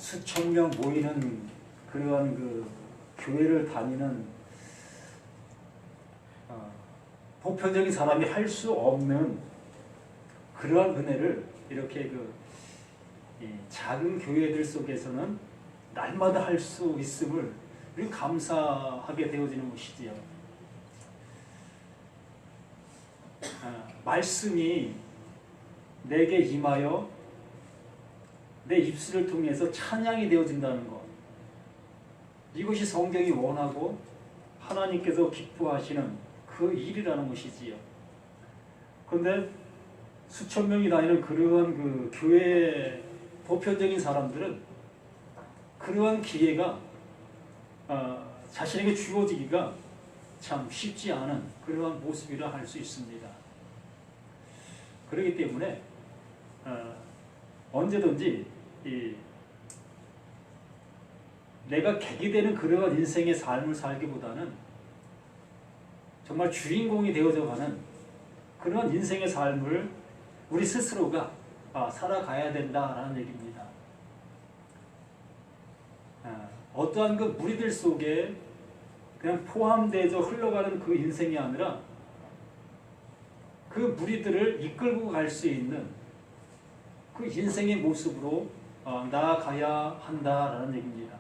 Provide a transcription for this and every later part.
수천 명 모이는 그러한 그 교회를 다니는 보편적인 사람이 할 수 없는 그러한 은혜를 이렇게 이 작은 교회들 속에서는 날마다 할 수 있음을 우리 감사하게 되어지는 것이지요. 말씀이 내게 임하여 내 입술을 통해서 찬양이 되어진다는 것, 이것이 성경이 원하고 하나님께서 기뻐하시는 그 일이라는 것이지요. 그런데 수천 명이 다니는 그러한 그 교회 보편적인 사람들은 그러한 기회가 자신에게 주어지기가 참 쉽지 않은 그러한 모습이라 할 수 있습니다. 그렇기 때문에 언제든지 내가 객이 되는 그러한 인생의 삶을 살기보다는 정말 주인공이 되어져가는 그런 인생의 삶을 우리 스스로가 살아가야 된다라는 얘기입니다. 어떠한 그 무리들 속에 그냥 포함되어져 흘러가는 그 인생이 아니라 그 무리들을 이끌고 갈 수 있는 그 인생의 모습으로 나아가야 한다라는 얘기입니다.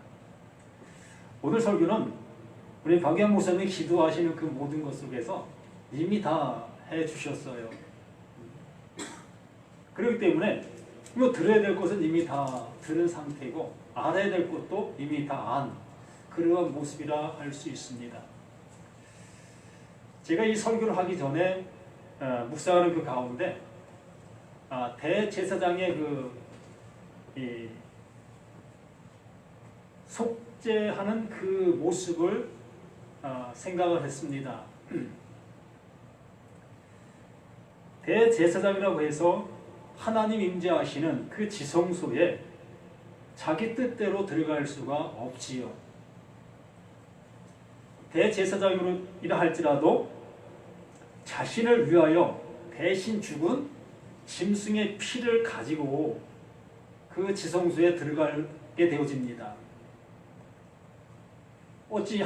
오늘 설교는 우리 박영 목사님이 기도하시는 그 모든 것 속에서 이미 다 해주셨어요. 그렇기 때문에 들어야 될 것은 이미 다 들은 상태고 알아야 될 것도 이미 다 안 그러한 모습이라 할 수 있습니다. 제가 이 설교를 하기 전에 묵상하는 그 가운데 대제사장의 속죄하는 그 모습을 생각을 했습니다. 대제사장이라고 해서 하나님 임재하시는 그 지성소에 자기 뜻대로 들어갈 수가 없지요. 대제사장이라 할지라도 자신을 위하여 대신 죽은 짐승의 피를 가지고 그 지성소에 들어가게 되어집니다. 어찌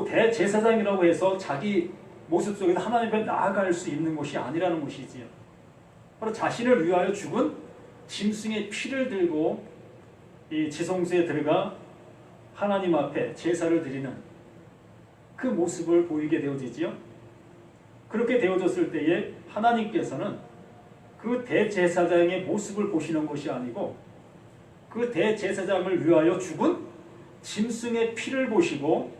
대제사장이라고 해서 자기 모습 속에서 하나님 앞에 나아갈 수 있는 것이 아니라는 것이지요. 바로 자신을 위하여 죽은 짐승의 피를 들고 이 지성소에 들어가 하나님 앞에 제사를 드리는 그 모습을 보이게 되어지지요. 그렇게 되어졌을 때에 하나님께서는 그 대제사장의 모습을 보시는 것이 아니고 그 대제사장을 위하여 죽은 짐승의 피를 보시고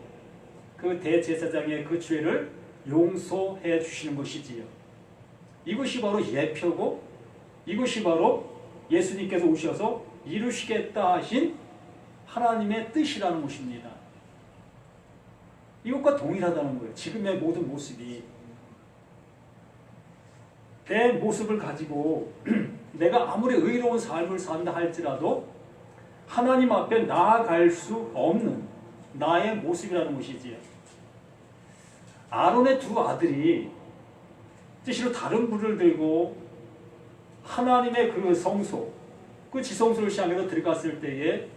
그 대제사장의 그 죄를 용서해 주시는 것이지요. 이것이 바로 예표고 이것이 바로 예수님께서 오셔서 이루시겠다 하신 하나님의 뜻이라는 것입니다. 이것과 동일하다는 거예요. 지금의 모든 모습이 내 모습을 가지고 내가 아무리 의로운 삶을 산다 할지라도 하나님 앞에 나아갈 수 없는 나의 모습이라는 것이지요. 아론의 두 아들이 뜻으로 다른 불을 들고 하나님의 그 성소, 그 지성소를 향해서 들어갔을 때에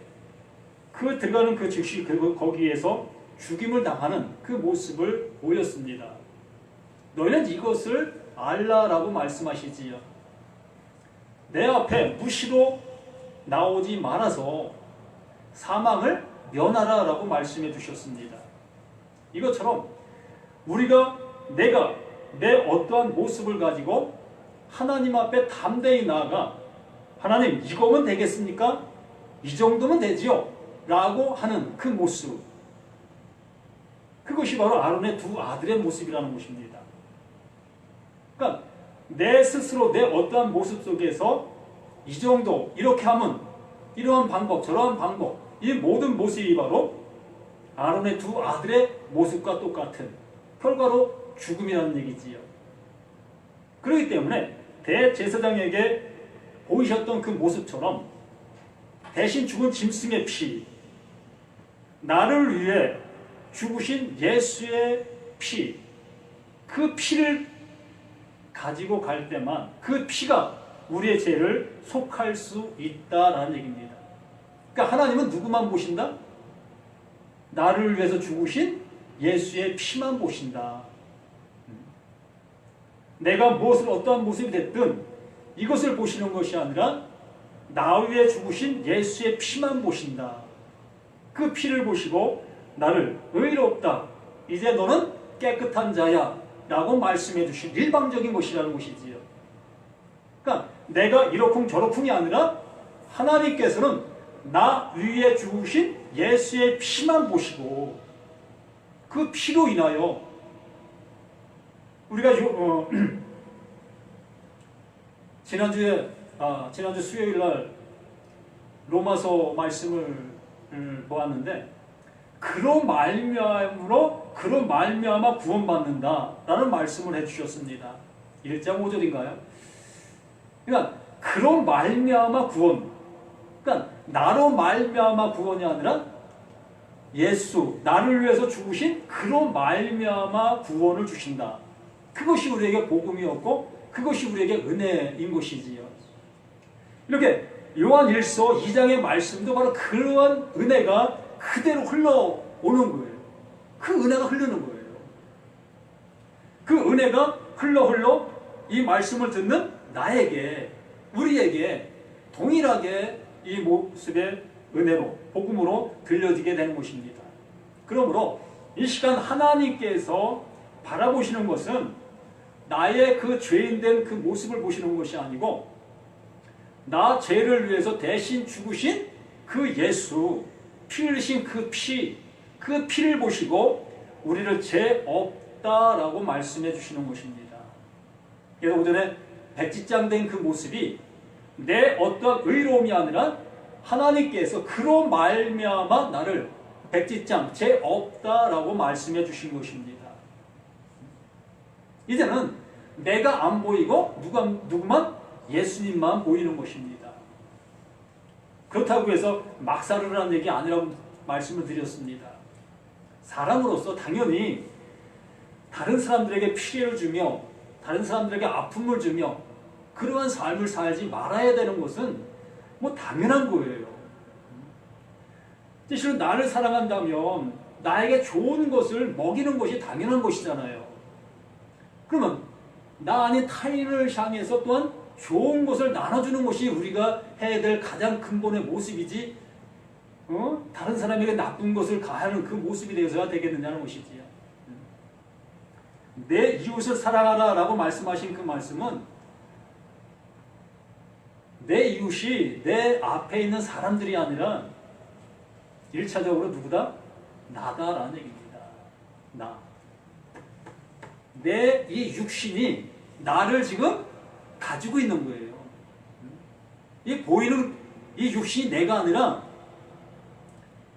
그 들어가는 그 즉시 거기에서 죽임을 당하는 그 모습을 보였습니다. 너희는 이것을 알라라고 말씀하시지요. 내 앞에 무시로 나오지 말아서 사망을 면하라라고 말씀해 주셨습니다. 이것처럼 내가 내 어떠한 모습을 가지고 하나님 앞에 담대히 나아가 하나님 이거면 되겠습니까? 이 정도면 되지요? 라고 하는 그 모습, 그것이 바로 아론의 두 아들의 모습이라는 것입니다. 그러니까 내 스스로 내 어떠한 모습 속에서 이 정도 이렇게 하면 이러한 방법 저러한 방법, 이 모든 모습이 바로 아론의 두 아들의 모습과 똑같은 결과로 죽음이라는 얘기지요. 그렇기 때문에 대제사장에게 보이셨던 그 모습처럼 대신 죽은 짐승의 피, 나를 위해 죽으신 예수의 피, 그 피를 가지고 갈 때만 그 피가 우리의 죄를 속할 수 있다라는 얘기입니다. 그러니까 하나님은 누구만 보신다? 나를 위해서 죽으신 예수의 피만 보신다. 내가 무엇을 어떠한 모습이 됐든 이것을 보시는 것이 아니라 나 위해 죽으신 예수의 피만 보신다. 그 피를 보시고 나를 의롭다. 이제 너는 깨끗한 자야. 라고 말씀해 주신 일방적인 것이라는 것이지요. 그러니까 내가 이러쿵 저러쿵이 아니라 하나님께서는 나 위에 죽으신 예수의 피만 보시고 그 피로 인하여 우리가 지난주 수요일 날 로마서 말씀을 보았는데 그로 말미암아 구원받는다라는 말씀을 해주셨습니다. 1장 5절인가요? 그러니까 그로 말미암아 구원. 그러니까 나로 말미암아 구원이 아니라 예수 나를 위해서 죽으신 그로 말미암아 구원을 주신다. 그것이 우리에게 복음이었고 그것이 우리에게 은혜인 것이지요. 이렇게 요한 1서 2장의 말씀도 바로 그러한 은혜가 그대로 흘러오는 거예요. 그 은혜가 흐르는 거예요. 그 은혜가 흘러 이 말씀을 듣는 나에게 우리에게 동일하게 이 모습의 은혜로 복음으로 들려지게 되는 것입니다. 그러므로 이 시간 하나님께서 바라보시는 것은 나의 그 죄인된 그 모습을 보시는 것이 아니고 나 죄를 위해서 대신 죽으신 그 예수 피 흘리신 그 피를 보시고 우리를 죄 없다라고 말씀해 주시는 것입니다. 그래서 오전에 백지장된 그 모습이 내 어떠한 의로움이 아니라 하나님께서 그로 말미암아 나를 백지장 죄 없다라고 말씀해 주신 것입니다. 이제는 내가 안 보이고 누구만 예수님만 보이는 것입니다. 그렇다고 해서 막살을 얘기 아니라고 말씀을 드렸습니다. 사람으로서 당연히 다른 사람들에게 피해를 주며 다른 사람들에게 아픔을 주며 그러한 삶을 살지 말아야 되는 것은 뭐 당연한 거예요. 실은 나를 사랑한다면 나에게 좋은 것을 먹이는 것이 당연한 것이잖아요. 그러면 나 아닌 타인을 향해서 또한 좋은 것을 나눠주는 것이 우리가 해야 될 가장 근본의 모습이지 다른 사람에게 나쁜 것을 가하는 그 모습이 되어서야 되겠느냐는 것이지요. 내 이웃을 사랑하라 라고 말씀하신 그 말씀은 내 이웃이 내 앞에 있는 사람들이 아니라 1차적으로 누구다? 나다라는 얘기입니다. 나. 내 이 육신이 나를 지금 가지고 있는 거예요. 이 보이는 이 육신이 내가 아니라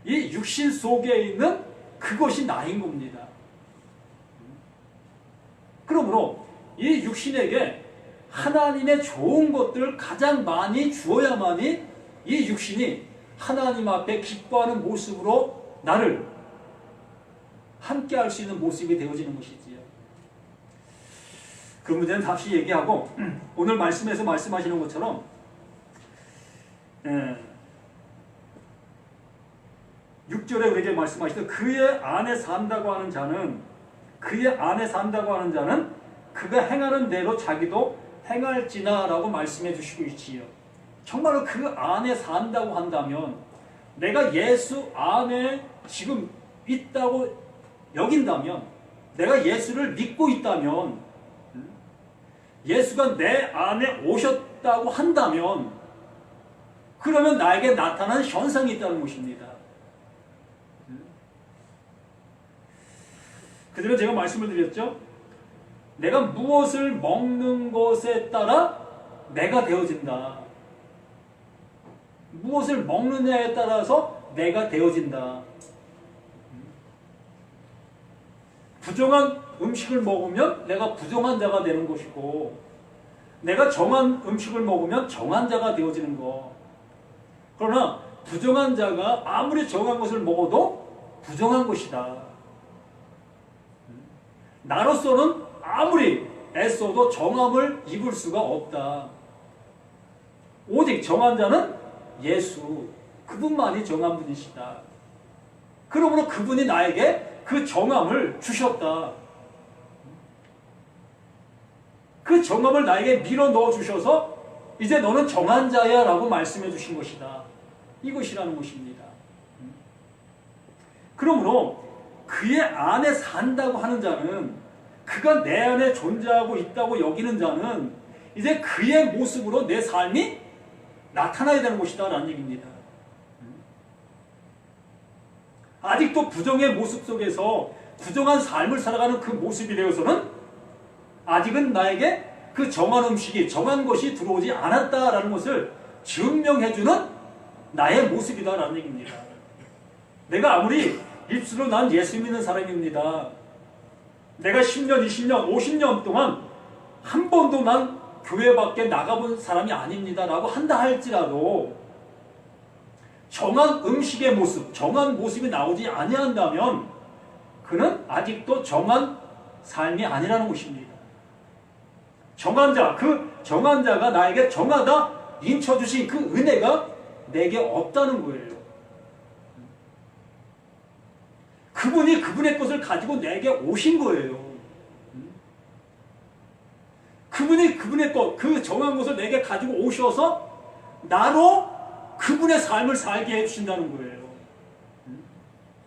이 육신 속에 있는 그것이 나인 겁니다. 그러므로 이 육신에게 하나님의 좋은 것들을 가장 많이 주어야만이 이 육신이 하나님 앞에 기뻐하는 모습으로 나를 함께 할 수 있는 모습이 되어지는 것이지요. 그 문제는 다시 얘기하고 오늘 말씀에서 말씀하시는 것처럼 6절에 우리에게 말씀하시되 그의 안에 산다고 하는 자는 그가 행하는 대로 자기도 행할지나 라고 말씀해 주시고 있지요. 정말로 그 안에 산다고 한다면 내가 예수 안에 지금 있다고 여긴다면 내가 예수를 믿고 있다면 예수가 내 안에 오셨다고 한다면 그러면 나에게 나타난 현상이 있다는 것입니다. 그대로 제가 말씀을 드렸죠. 내가 무엇을 먹는 것에 따라 내가 되어진다. 무엇을 먹느냐에 따라서 내가 되어진다. 부정한 음식을 먹으면 내가 부정한 자가 되는 것이고 내가 정한 음식을 먹으면 정한 자가 되어지는 것. 그러나 부정한 자가 아무리 정한 것을 먹어도 부정한 것이다. 나로서는 아무리 애써도 정함을 입을 수가 없다. 오직 정한 자는 예수. 그분만이 정한 분이시다. 그러므로 그분이 나에게 그 정함을 주셨다. 그 정함을 나에게 밀어 넣어 주셔서 이제 너는 정한 자야 라고 말씀해 주신 것이다. 이것이라는 것입니다. 그러므로 그의 안에 산다고 하는 자는, 그가 내 안에 존재하고 있다고 여기는 자는 이제 그의 모습으로 내 삶이 나타나야 되는 것이다 라는 얘기입니다. 아직도 부정의 모습 속에서 부정한 삶을 살아가는 그 모습이 되어서는 아직은 나에게 그 정한 음식이, 정한 것이 들어오지 않았다라는 것을 증명해주는 나의 모습이다라는 얘기입니다. 내가 아무리 입술로 난 예수 믿는 사람입니다, 내가 10년, 20년, 50년 동안 한 번도 난 교회 밖에 나가본 사람이 아닙니다 라고 한다 할지라도 정한 음식의 모습, 정한 모습이 나오지 아니한다면 그는 아직도 정한 삶이 아니라는 것입니다. 정한 자, 그 정한 자가 나에게 정하다 인쳐주신 그 은혜가 내게 없다는 거예요. 그분이 그분의 것을 가지고 내게 오신 거예요. 그분이 그분의 것, 그 정한 것을 내게 가지고 오셔서 나로 그분의 삶을 살게 해주신다는 거예요.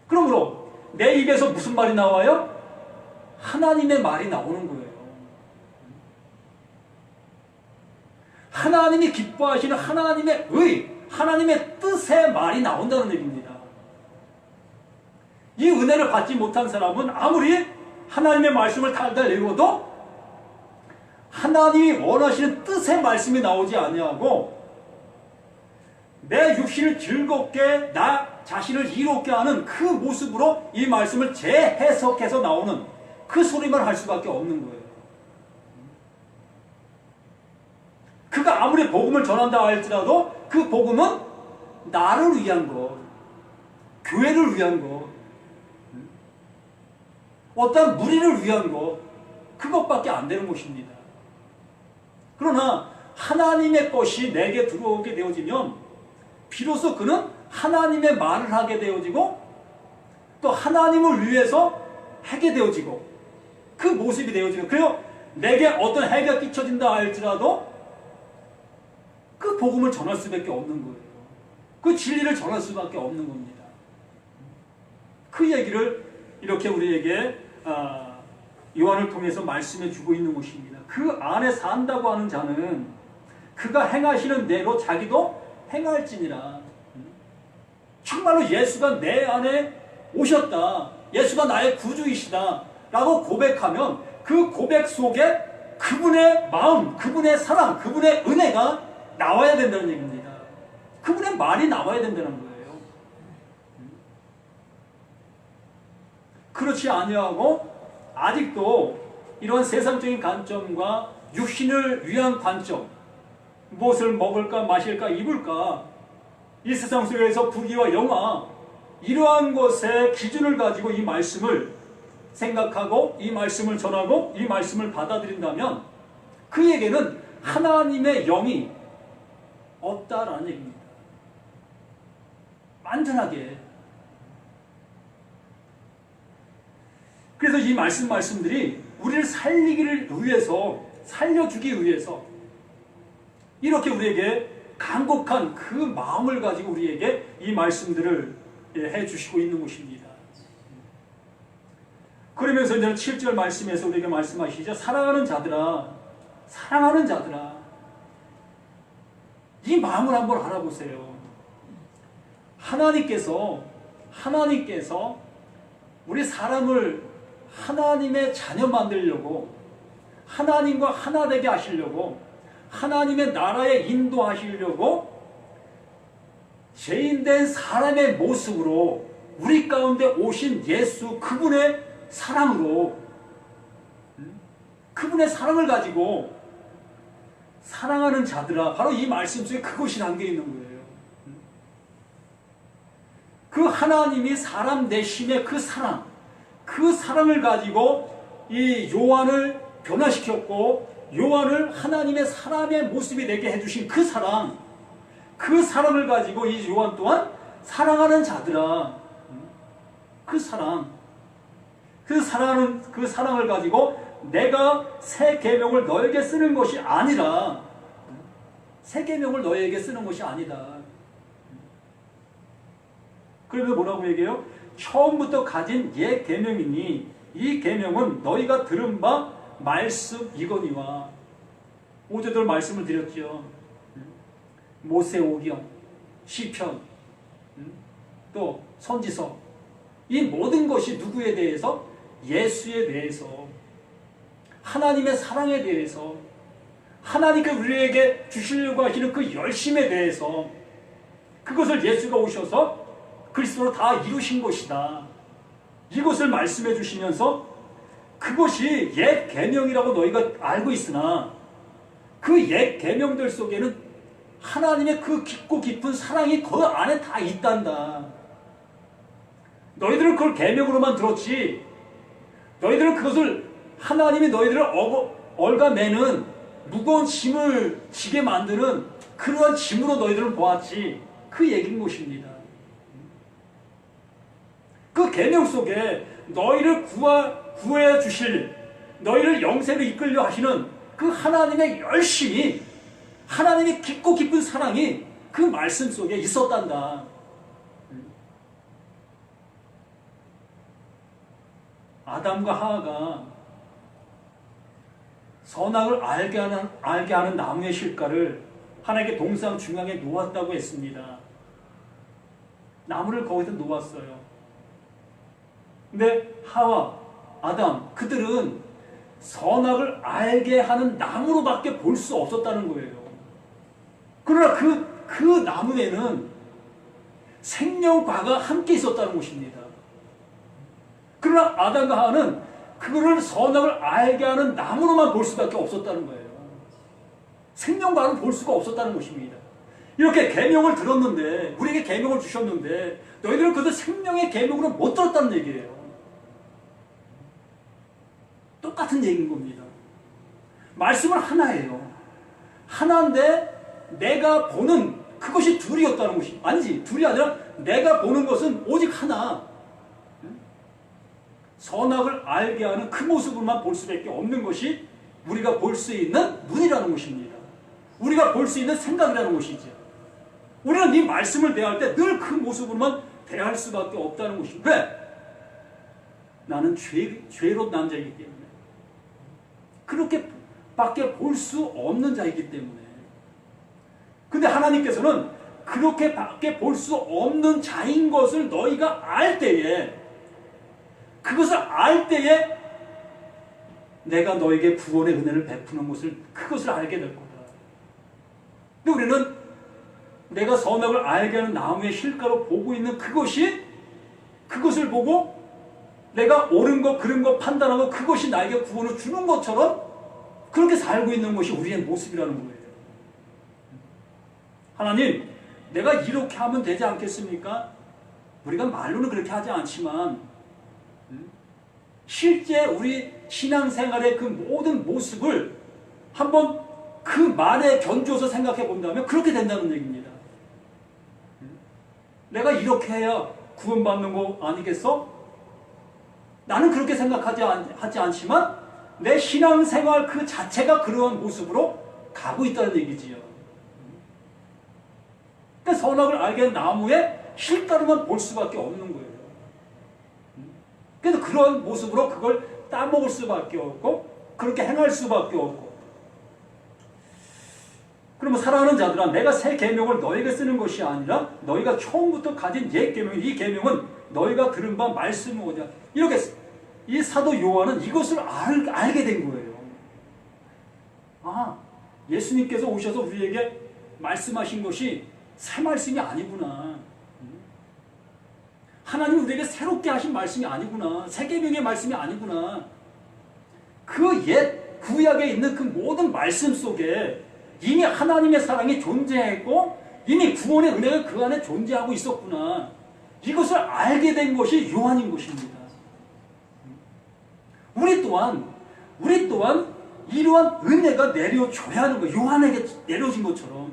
그러므로 내 입에서 무슨 말이 나와요? 하나님의 말이 나오는 거예요. 하나님이 기뻐하시는 하나님의 의, 하나님의 뜻의 말이 나온다는 얘기입니다. 이 은혜를 받지 못한 사람은 아무리 하나님의 말씀을 달달 읽어도 하나님이 원하시는 뜻의 말씀이 나오지 아니하고 내 육신을 즐겁게 나 자신을 이롭게 하는 그 모습으로 이 말씀을 재해석해서 나오는 그 소리만 할 수밖에 없는 거예요. 그가 아무리 복음을 전한다 할지라도 그 복음은 나를 위한 것, 교회를 위한 것, 어떤 무리를 위한 것, 그것밖에 안 되는 것입니다. 그러나 하나님의 것이 내게 들어오게 되어지면 비로소 그는 하나님의 말을 하게 되어지고 또 하나님을 위해서 하게 되어지고 그 모습이 되어지고, 그리고 내게 어떤 해가 끼쳐진다 할지라도 그 복음을 전할 수밖에 없는 거예요. 그 진리를 전할 수밖에 없는 겁니다. 그 얘기를 이렇게 우리에게 요한을 통해서 말씀해 주고 있는 것입니다. 그 안에 산다고 하는 자는 그가 행하시는 대로 자기도 행할지니라. 정말로 예수가 내 안에 오셨다, 예수가 나의 구주이시다 라고 고백하면 그 고백 속에 그분의 마음, 그분의 사랑, 그분의 은혜가 나와야 된다는 얘기입니다. 그분의 말이 나와야 된다는 거예요. 그렇지 아니하고 아직도 이런 세상적인 관점과 육신을 위한 관점, 무엇을 먹을까 마실까 입을까, 이 세상 속에서 부귀와 영화, 이러한 것의 기준을 가지고 이 말씀을 생각하고 이 말씀을 전하고 이 말씀을 받아들인다면 그에게는 하나님의 영이 없다라는 얘기입니다. 완전하게. 그래서 이 말씀들이 우리를 살리기를 위해서, 살려주기 위해서 이렇게 우리에게 간곡한 그 마음을 가지고 우리에게 이 말씀들을 해주시고 있는 것입니다. 그러면서 이제 7절 말씀에서 우리에게 말씀하시죠. 사랑하는 자들아, 사랑하는 자들아, 이 마음을 한번 알아보세요. 하나님께서 우리 사람을 하나님의 자녀 만들려고, 하나님과 하나 되게 하시려고, 하나님의 나라에 인도하시려고 죄인된 사람의 모습으로 우리 가운데 오신 예수, 그분의 사랑으로, 그분의 사랑을 가지고 사랑하는 자들아, 바로 이 말씀 속에 그것이 담겨 있는 거예요. 그 하나님이 사람 내심의 그 사랑, 그 사랑을 가지고 이 요한을 변화시켰고 요한을 하나님의 사람의 모습이 되게 해주신 그 사랑, 그 사랑을 가지고 이 요한 또한 사랑하는 자들아, 그 사랑을 가지고 내가 새 계명을 너에게 쓰는 것이 아니라, 새 계명을 너에게 쓰는 것이 아니다. 그러면 뭐라고 얘기해요? 처음부터 가진 옛 계명이니 이 계명은 너희가 들은 바 말씀이거니와. 어제도 말씀을 드렸죠. 모세오경, 시편, 또 선지서, 이 모든 것이 누구에 대해서? 예수에 대해서, 하나님의 사랑에 대해서, 하나님께 우리에게 주시려고 하시는 그 열심에 대해서, 그것을 예수가 오셔서 그리스도로 다 이루신 것이다. 이것을 말씀해 주시면서 그것이 옛 계명이라고 너희가 알고 있으나 그 옛 계명들 속에는 하나님의 그 깊고 깊은 사랑이 그 안에 다 있단다. 너희들은 그걸 계명으로만 들었지, 너희들은 그것을 하나님이 너희들을 얽어매는 무거운 짐을 지게 만드는 그러한 짐으로 너희들은 보았지, 그 얘기인 것입니다. 그 계명 속에 너희를 구해 주실, 너희를 영생으로 이끌려 하시는 그 하나님의 열심이, 하나님의 깊고 깊은 사랑이 그 말씀 속에 있었단다. 아담과 하와가 선악을 알게 하는 나무의 실과를 하나님의 동상 중앙에 놓았다고 했습니다. 나무를 거기서 놓았어요. 근데 하와, 아담, 그들은 선악을 알게 하는 나무로밖에 볼 수 없었다는 거예요. 그러나 그 나무에는 생명과가 함께 있었다는 것입니다. 그러나 아담과 하와는 그거를 선악을 알게 하는 나무로만 볼 수밖에 없었다는 거예요. 생명과는 볼 수가 없었다는 것입니다. 이렇게 계명을 들었는데, 우리에게 계명을 주셨는데 너희들은 그것을 생명의 계명으로 못 들었다는 얘기예요. 똑같은 얘기인 겁니다. 말씀은 하나예요. 하나인데 내가 보는 그것이 둘이었다는 것이 아니지. 둘이 아니라 내가 보는 것은 오직 하나. 선악을 알게 하는 그 모습을만 볼 수밖에 없는 것이 우리가 볼 수 있는 눈이라는 것입니다. 우리가 볼 수 있는 생각이라는 것이죠. 우리는 이 말씀을 대할 때 늘 그 모습으로만 대할 수밖에 없다는 것입니다. 왜? 나는 죄로 난 자이기 때문에, 그렇게 밖에 볼 수 없는 자이기 때문에. 근데 하나님께서는 그렇게 밖에 볼 수 없는 자인 것을 너희가 알 때에, 그것을 알 때에 내가 너에게 구원의 은혜를 베푸는 것을, 그것을 알게 될 거다. 근데 우리는 내가 선악을 알게 하는 나무의 실과로 보고 있는 그것을 보고 내가 옳은 것, 그른 것 판단하고 그것이 나에게 구원을 주는 것처럼 그렇게 살고 있는 것이 우리의 모습이라는 거예요. 하나님, 내가 이렇게 하면 되지 않겠습니까? 우리가 말로는 그렇게 하지 않지만 실제 우리 신앙생활의 그 모든 모습을 한번 그 말에 견주어서 생각해 본다면 그렇게 된다는 얘기입니다. 내가 이렇게 해야 구원받는 거 아니겠어? 나는 그렇게 하지 않지만 내 신앙생활 그 자체가 그러한 모습으로 가고 있다는 얘기지요. 그러니까 선악을 알게 한 나무의 실가로만 볼 수밖에 없는 거예요. 그래서 그런 모습으로 그걸 따먹을 수밖에 없고 그렇게 행할 수밖에 없고. 그러면 사랑하는 자들아, 내가 새 계명을 너에게 쓰는 것이 아니라 너희가 처음부터 가진 옛 계명, 이 계명은 너희가 들은 바 말씀이오냐. 이렇게 이 사도 요한은 이것을 알게 된 거예요. 아, 예수님께서 오셔서 우리에게 말씀하신 것이 새 말씀이 아니구나. 하나님 우리에게 새롭게 하신 말씀이 아니구나. 새 계명의 말씀이 아니구나. 그 옛 구약에 있는 그 모든 말씀 속에 이미 하나님의 사랑이 존재했고 이미 구원의 은혜가 그 안에 존재하고 있었구나. 이것을 알게 된 것이 요한인 것입니다. 우리 또한 이러한 은혜가 내려줘야 하는 거예요. 요한에게 내려진 것처럼.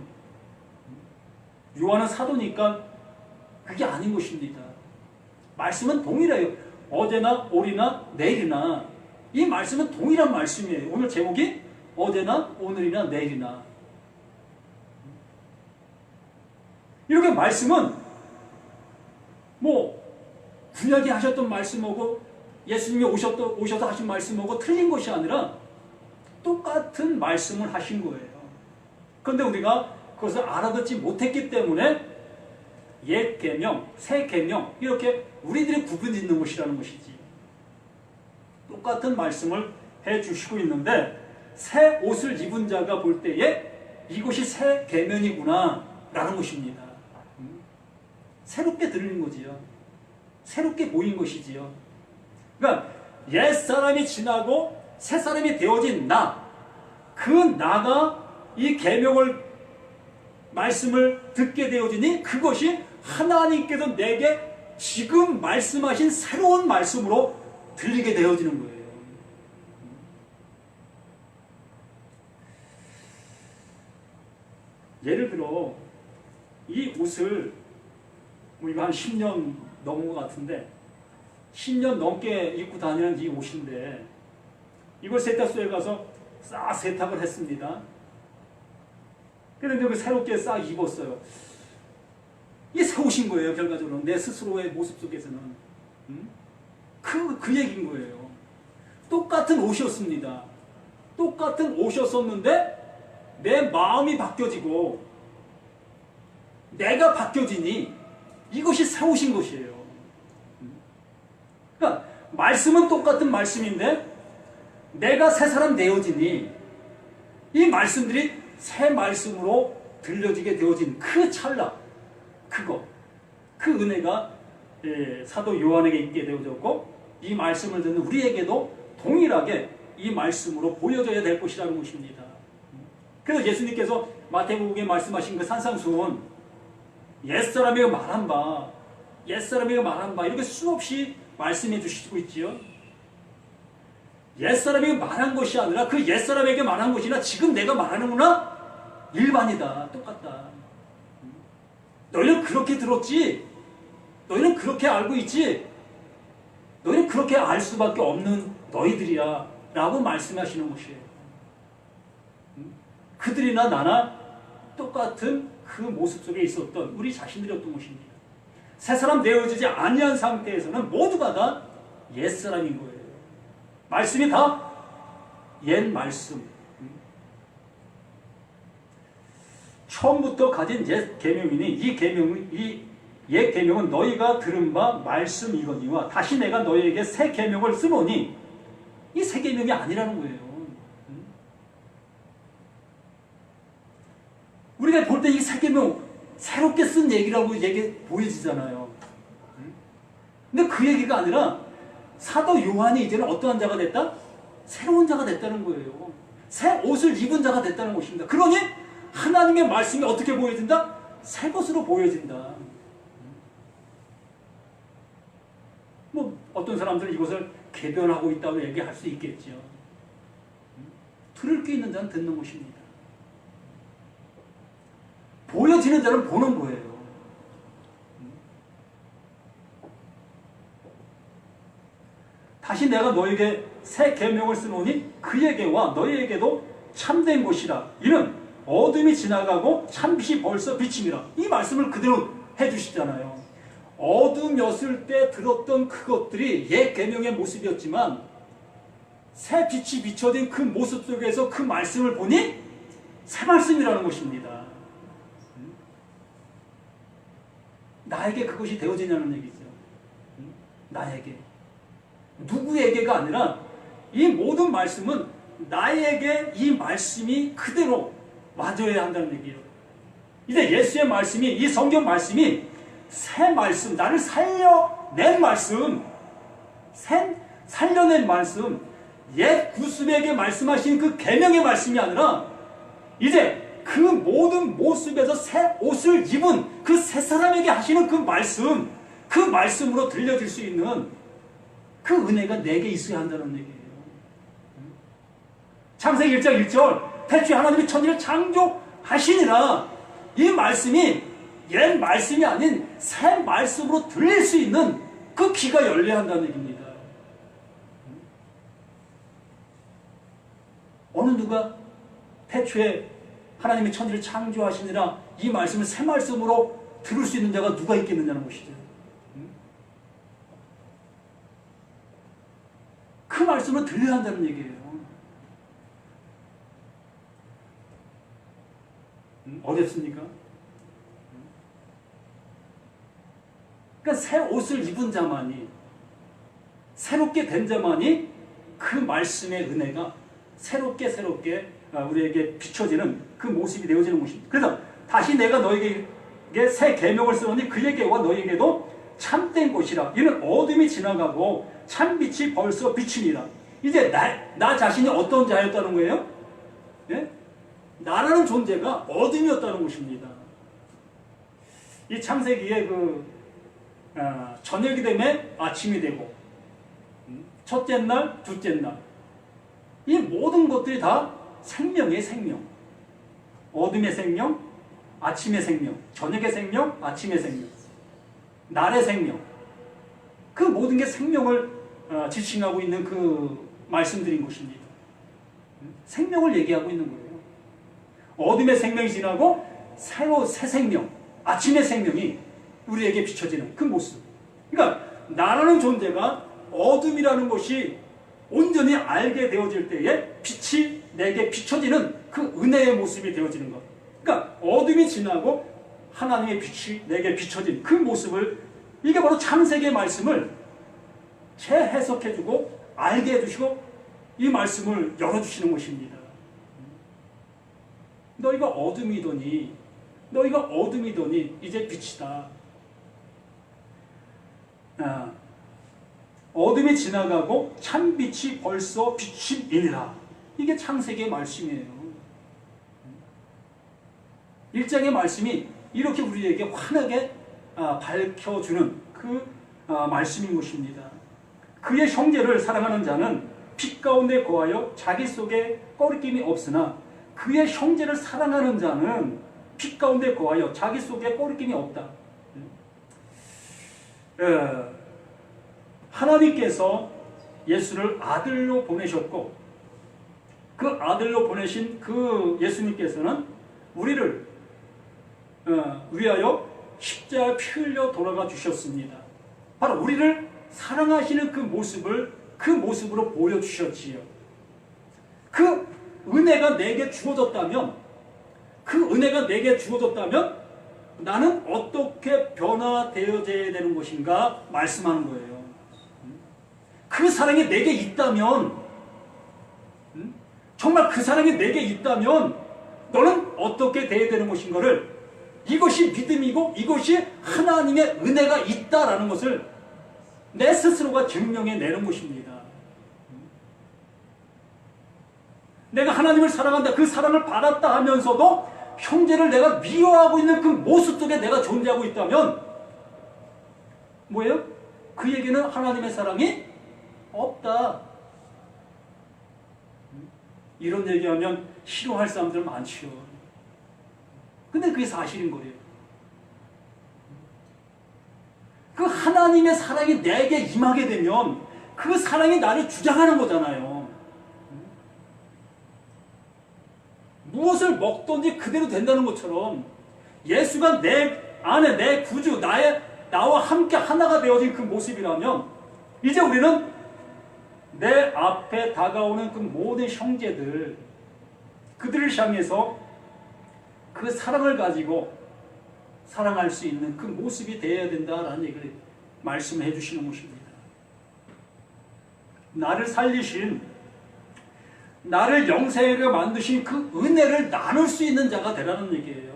요한은 사도니까 그게 아닌 것입니다. 말씀은 동일해요. 어제나 오리나 내일이나 이 말씀은 동일한 말씀이에요. 오늘 제목이 어제나 오늘이나 내일이나. 이렇게 말씀은 뭐 구약에 하셨던 말씀하고 예수님이 오셔서 하신 말씀하고 틀린 것이 아니라 똑같은 말씀을 하신 거예요. 그런데 우리가 그것을 알아듣지 못했기 때문에 옛 계명, 새 계명 이렇게 우리들의 구분이 있는 것이라는 것이지. 똑같은 말씀을 해주시고 있는데 새 옷을 입은 자가 볼 때에 이것이 새 계명이구나 라는 것입니다. 새롭게 들리는 거지요. 새롭게 보인 것이지요. 그러니까 옛사람이 지나고 새사람이 되어진 나, 그 나가 이 계명을 말씀을 듣게 되어지니 그것이 하나님께서 내게 지금 말씀하신 새로운 말씀으로 들리게 되어지는 거예요. 예를 들어 이 옷을 우리가 한 10년 넘은 것 같은데 10년 넘게 입고 다니는 이 옷인데 이걸 세탁소에 가서 싹 세탁을 했습니다. 그런데 새롭게 싹 입었어요. 이게 새 옷인 거예요. 결과적으로 내 스스로의 모습 속에서는 그 얘기인 거예요. 똑같은 옷이었습니다. 똑같은 옷이었었는데 내 마음이 바뀌어지고 내가 바뀌어지니 이것이 새 옷인 것이에요. 그러니까 말씀은 똑같은 말씀인데 내가 새 사람 되어지니 이 말씀들이 새 말씀으로 들려지게 되어진 그 찰나, 그 은혜가 사도 요한에게 있게 되어졌고 이 말씀을 듣는 우리에게도 동일하게 이 말씀으로 보여져야 될 것이라는 것입니다. 그래서 예수님께서 마태복음에 말씀하신 그 산상수훈 옛사람에게 말한 바 이렇게 수없이 말씀해 주시고 있지요. 옛사람에게 말한 것이 아니라 그 옛사람에게 말한 것이나 지금 내가 말하는구나 일반이다. 똑같다. 너희는 그렇게 들었지. 너희는 그렇게 알고 있지. 너희는 그렇게 알 수밖에 없는 너희들이야 라고 말씀하시는 것이에요. 그들이나 나나 똑같은 그 모습 속에 있었던 우리 자신들이었던 것입니다. 새 사람 되어지지 아니한 상태에서는 모두가 다 옛사람인 거예요. 말씀이 다 옛 말씀. 처음부터 가진 옛 계명이니 이 옛 계명은 너희가 들은 바 말씀이거니와 다시 내가 너희에게 새 계명을 쓰노니 이 새 계명이 아니라는 거예요. 우리가 볼 때 이 새 계명 새롭게 쓴 얘기라고 보여지잖아요. 근데 그 얘기가 아니라 사도 요한이 이제는 어떠한 자가 됐다? 새로운 자가 됐다는 거예요. 새 옷을 입은 자가 됐다는 것입니다. 그러니 하나님의 말씀이 어떻게 보여진다? 새 것으로 보여진다. 뭐 어떤 사람들은 이것을 개변하고 있다고 얘기할 수 있겠죠. 들을 게 있는 자는 듣는 것입니다. 보여지는 자는 보는 거예요. 다시 내가 너에게 새 계명을 쓰노니 그에게와 너희에게도 참된 것이라. 이는 어둠이 지나가고 참빛이 벌써 비침이라. 이 말씀을 그대로 해주시잖아요. 어둠이었을 때 들었던 그것들이 옛 계명의 모습이었지만 새 빛이 비춰진 그 모습 속에서 그 말씀을 보니 새 말씀이라는 것입니다. 나에게 그것이 되어지냐는 얘기죠. 나에게. 누구에게가 아니라 이 모든 말씀은 나에게 이 말씀이 그대로 와줘야 한다는 얘기예요. 이제 예수의 말씀이, 이 성경 말씀이 새 말씀, 나를 살려낸 말씀, 살려낸 말씀, 옛 구습에게 말씀하신 그 계명의 말씀이 아니라 이제 그 모든 모습에서 새 옷을 입은 그 새 사람에게 하시는 그 말씀, 그 말씀으로 들려질 수 있는 그 은혜가 내게 있어야 한다는 얘기예요. 창세기 1장 1절 태초에 하나님이 천지를 창조하시니라. 이 말씀이 옛 말씀이 아닌 새 말씀으로 들릴 수 있는 그 귀가 열려야 한다는 얘기입니다. 어느 누가 태초에 하나님이 천지를 창조하시니라 이 말씀을 새 말씀으로 들을 수 있는 자가 누가 있겠느냐는 것이죠. 그 말씀을 들려야 한다는 얘기예요. 어렵습니까? 그러니까 새 옷을 입은 자만이, 새롭게 된 자만이 그 말씀의 은혜가 새롭게 우리에게 비춰지는 그 모습이 되어지는 것입니다. 그래서 다시 내가 너에게 새 계명을 쓰노니 그에게와 너에게도 참된 곳이라. 이는 어둠이 지나가고 참빛이 벌써 비치니라. 이제 나 자신이 어떤 자였다는 거예요? 예? 나라는 존재가 어둠이었다는 것입니다. 이 창세기에 저녁이 되면 아침이 되고, 첫째 날, 둘째 날, 이 모든 것들이 다 생명의 생명. 어둠의 생명, 아침의 생명, 저녁의 생명, 아침의 생명, 날의 생명. 그 모든 게 생명을 지칭하고 있는 그 말씀드린 것입니다. 생명을 얘기하고 있는 거예요. 어둠의 생명이 지나고 새 생명, 아침의 생명이 우리에게 비춰지는 그 모습. 그러니까 나라는 존재가 어둠이라는 것이 온전히 알게 되어질 때에 빛이 내게 비춰지는 그 은혜의 모습이 되어지는 것. 그러니까 어둠이 지나고 하나님의 빛이 내게 비춰진 그 모습을, 이게 바로 창세기의 말씀을 재해석해주고 알게 해주시고 이 말씀을 열어주시는 것입니다. 너희가 어둠이더니 이제 빛이다. 어둠이 지나가고 참빛이 벌써 비침이니라. 이게 창세기의 말씀이에요. 1장의 말씀이 이렇게 우리에게 환하게 밝혀주는 그 말씀인 것입니다. 그의 형제를 사랑하는 자는 빛 가운데 거하여 자기 속에 꺼리낌이 없으나 그의 형제를 사랑하는 자는 빛 가운데 거하여 자기 속에 꺼리낌이 없다. 하나님께서 예수를 아들로 보내셨고 그 아들로 보내신 그 예수님께서는 우리를 위하여 십자가에 피 흘려 돌아가 주셨습니다. 바로 우리를 사랑하시는 그 모습으로 보여주셨지요. 그 은혜가 내게 주어졌다면 나는 어떻게 변화되어져야 되는 것인가 말씀하는 거예요. 그 사랑이 내게 있다면, 정말 그 사랑이 내게 있다면 너는 어떻게 되어야 되는 것인가를, 이것이 믿음이고 이것이 하나님의 은혜가 있다라는 것을 내 스스로가 증명해내는 것입니다. 내가 하나님을 사랑한다, 그 사랑을 받았다 하면서도 형제를 내가 미워하고 있는 그 모습 속에 내가 존재하고 있다면 뭐예요? 그에게는 하나님의 사랑이 없다. 이런 얘기하면 싫어할 사람들 많지요. 근데 그게 사실인 거예요. 그 하나님의 사랑이 내게 임하게 되면 그 사랑이 나를 주장하는 거잖아요. 무엇을 먹든지 그대로 된다는 것처럼 예수가 내 안에, 내 구주, 나와 함께 하나가 되어진 그 모습이라면 이제 우리는 내 앞에 다가오는 그 모든 형제들, 그들을 향해서 그 사랑을 가지고 사랑할 수 있는 그 모습이 되어야 된다라는 얘기를 말씀해 주시는 것입니다. 나를 살리신, 나를 영생하게 만드신 그 은혜를 나눌 수 있는 자가 되라는 얘기예요.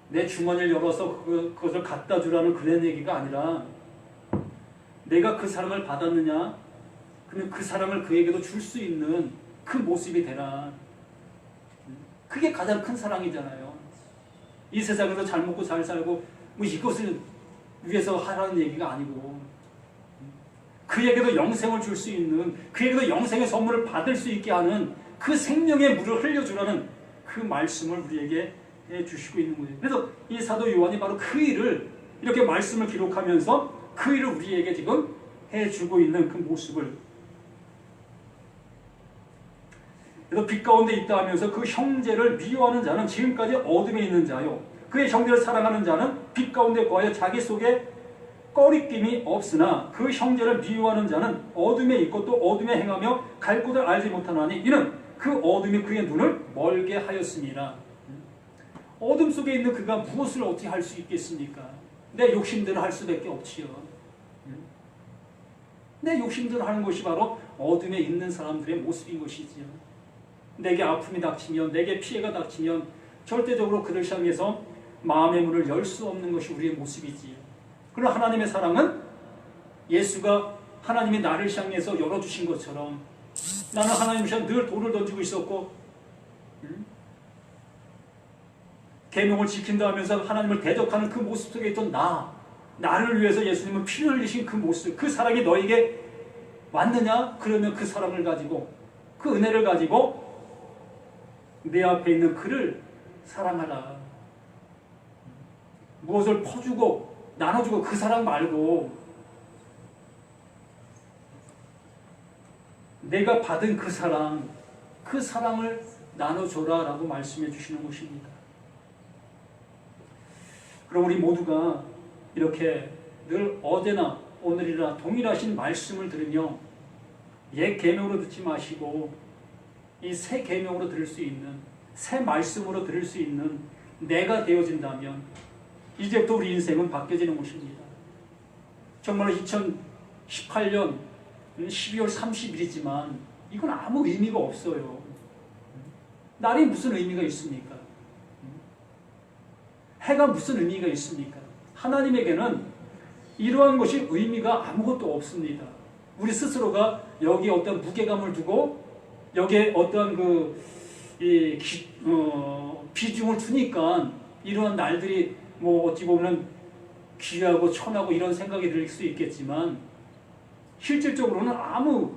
내 주머니를 열어서 그것을 갖다 주라는 그런 얘기가 아니라, 내가 그 사랑을 받았느냐? 그러면 그 사랑을 그에게도 줄 수 있는 그 모습이 되라. 그게 가장 큰 사랑이잖아요. 이 세상에서 잘 먹고 잘 살고 이것을 위해서 하라는 얘기가 아니고, 그에게도 영생을 줄 수 있는, 그에게도 영생의 선물을 받을 수 있게 하는 그 생명의 물을 흘려주라는 그 말씀을 우리에게 해주시고 있는 거예요. 그래서 이 사도 요한이 바로 그 일을 이렇게 말씀을 기록하면서 그 일을 우리에게 지금 해주고 있는 그 모습을, 그래서 빛 가운데 있다 하면서 그 형제를 미워하는 자는 지금까지 어둠에 있는 자요, 그의 형제를 사랑하는 자는 빛 가운데 거하여 자기 속에 꺼리낌이 없으나 그 형제를 미워하는 자는 어둠에 있고 또 어둠에 행하며 갈 곳을 알지 못하나니 이는 그 어둠이 그의 눈을 멀게 하였습니다. 어둠 속에 있는 그가 무엇을 어떻게 할 수 있겠습니까? 내 욕심대로 할 수밖에 없지요. 내 욕심대로 하는 것이 바로 어둠에 있는 사람들의 모습인 것이지요. 내게 아픔이 닥치면, 내게 피해가 닥치면 절대적으로 그를 향해서 마음의 문을 열 수 없는 것이 우리의 모습이지요. 그러나 하나님의 사랑은 예수가 하나님이 나를 향해서 열어주신 것처럼 나는 하나님 향해 늘 돌을 던지고 있었고, 계명을 지킨다 하면서 하나님을 대적하는 그 모습 속에 있던 나를 위해서 예수님은 피를 흘리신 그 모습, 그 사랑이 너에게 왔느냐? 그러면 그 사랑을 가지고, 그 은혜를 가지고 내 앞에 있는 그를 사랑하라. 무엇을 퍼주고 나눠주고 그 사랑 말고 내가 받은 그 사랑을 나눠줘라 라고 말씀해 주시는 것입니다. 그럼 우리 모두가 이렇게 늘 어제나 오늘이나 동일하신 말씀을 들으며 옛 계명으로 듣지 마시고 이 새 계명으로 들을 수 있는, 새 말씀으로 들을 수 있는 내가 되어진다면 이제부터 우리 인생은 바뀌어지는 것입니다. 정말 2018년 12월 30일이지만 이건 아무 의미가 없어요. 날이 무슨 의미가 있습니까? 해가 무슨 의미가 있습니까? 하나님에게는 이러한 것이 의미가 아무것도 없습니다. 우리 스스로가 여기에 어떤 무게감을 두고 여기에 어떤 비중을 두니까 이러한 날들이 어찌 보면 귀하고 천하고 이런 생각이 들 수 있겠지만 실질적으로는 아무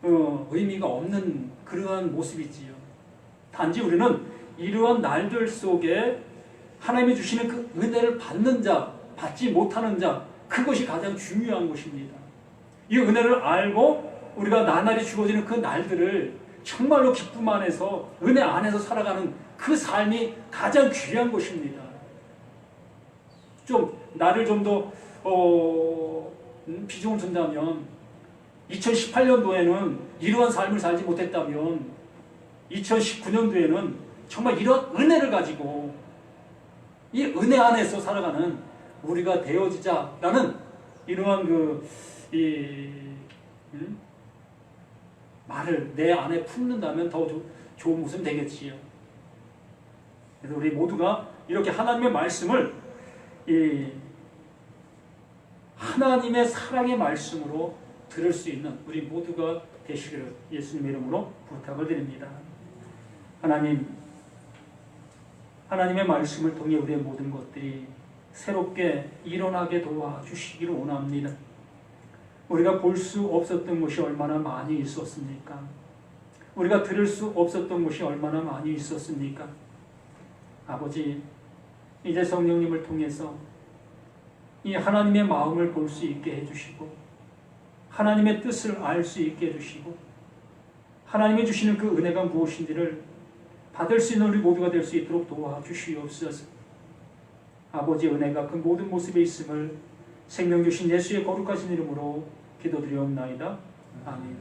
의미가 없는 그러한 모습이지요. 단지 우리는 이러한 날들 속에 하나님이 주시는 그 은혜를 받는 자, 받지 못하는 자, 그것이 가장 중요한 것입니다. 이 은혜를 알고 우리가 나날이 주어지는 그 날들을 정말로 기쁨 안에서, 은혜 안에서 살아가는 그 삶이 가장 귀한 것입니다. 나를 좀 더 비중을 둔다면 2018년도에는 이러한 삶을 살지 못했다면 2019년도에는 정말 이런 은혜를 가지고 이 은혜 안에서 살아가는 우리가 되어지자라는 이러한 말을 내 안에 품는다면 더 좋은 모습이 되겠지요. 그래서 우리 모두가 이렇게 하나님의 말씀을 하나님의 사랑의 말씀으로 들을 수 있는 우리 모두가 되시기를 예수님의 이름으로 부탁을 드립니다. 하나님의 말씀을 통해 우리의 모든 것들이 새롭게 일어나게 도와주시기를 원합니다. 우리가 볼 수 없었던 것이 얼마나 많이 있었습니까? 우리가 들을 수 없었던 것이 얼마나 많이 있었습니까? 아버지, 이제 성령님을 통해서 이 하나님의 마음을 볼 수 있게 해주시고 하나님의 뜻을 알 수 있게 해주시고 하나님이 주시는 그 은혜가 무엇인지를 받을 수 있는 우리 모두가 될 수 있도록 도와주시옵소서. 아버지, 은혜가 그 모든 모습에 있음을 생명 주신 예수의 거룩하신 이름으로 기도드리옵나이다. 아멘.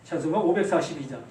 찬송가 542장